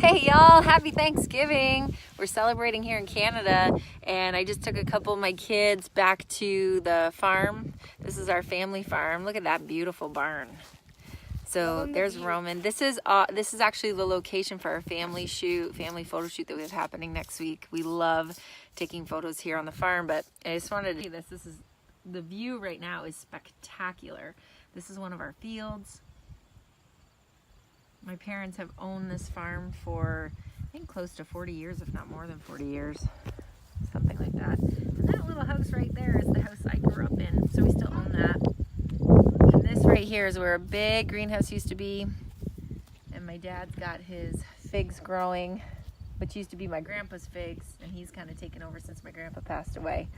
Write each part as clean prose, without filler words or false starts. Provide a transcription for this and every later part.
Hey y'all, happy Thanksgiving. We're celebrating here in Canada, and I just took a couple of my kids back to the farm. This is our family farm. Look at that beautiful barn. So there's Roman. This is actually the location for our family photo shoot that we have happening next week. We love taking photos here on the farm, but I just wanted to see this. This is the view right now is spectacular. This is one of our fields. My parents have owned this farm for, I think, close to 40 years, if not more than 40 years, something like that. And that little house right there is the house I grew up in, so we still own that. And this right here is where a big greenhouse used to be. And my dad's got his figs growing, which used to be my grandpa's figs, and he's kind of taken over since my grandpa passed away.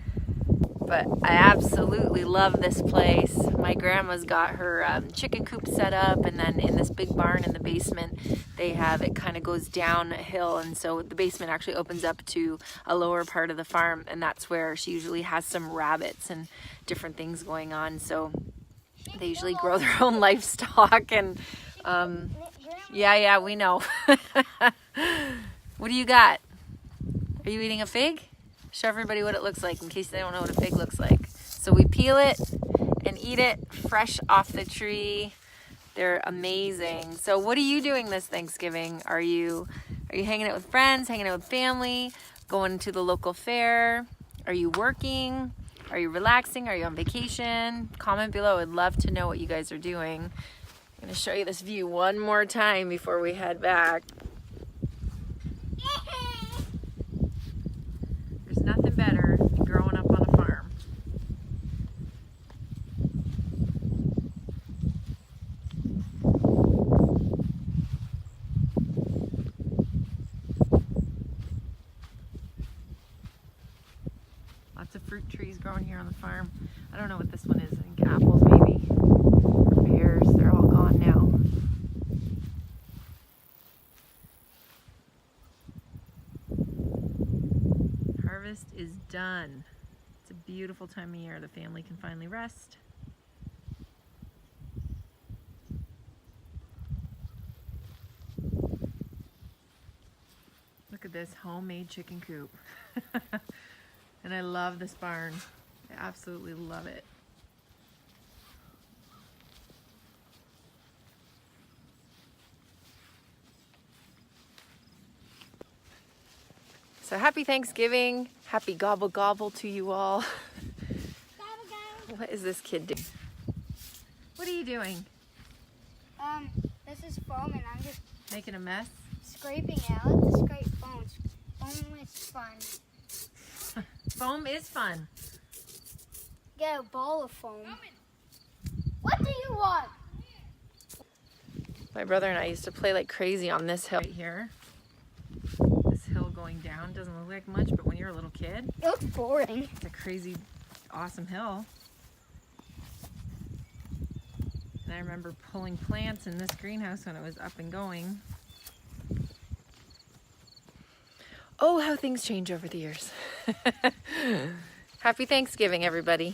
But I absolutely love this place. My grandma's got her chicken coop set up, and then in this big barn in the basement, they have, it kind of goes down a hill, and so the basement actually opens up to a lower part of the farm, and that's where she usually has some rabbits and different things going on. So they usually grow their own livestock, and yeah, we know. What do you got? Are you eating a fig? Show everybody what it looks like in case they don't know what a fig looks like. So we peel it and eat it fresh off the tree. They're amazing. So what are you doing this Thanksgiving? Are you hanging out with friends, hanging out with family, going to the local fair? Are you working? Are you relaxing? Are you on vacation? Comment below. I'd love to know what you guys are doing. I'm going to show you this view one more time before we head back. There's nothing better than growing up on a farm. Lots of fruit trees growing here on the farm. I don't know what this one is. I think apples maybe, or pears. They're all gone now. Harvest is done. It's a beautiful time of year. The family can finally rest. Look at this homemade chicken coop. And I love this barn. I absolutely love it. So happy Thanksgiving. Happy gobble gobble to you all. What is this kid doing? What are you doing? This is foam, and I'm just Making a mess? scraping it. I like to scrape foam. Foam is fun. Foam is fun. Get a ball of foam. What do you want? My brother and I used to play like crazy on this hill right here. This hill going down doesn't look like much, but when you're a little kid, It looks boring. it's a crazy, awesome hill. And I remember pulling plants in this greenhouse when it was up and going. Oh, how things change over the years. Happy Thanksgiving, everybody.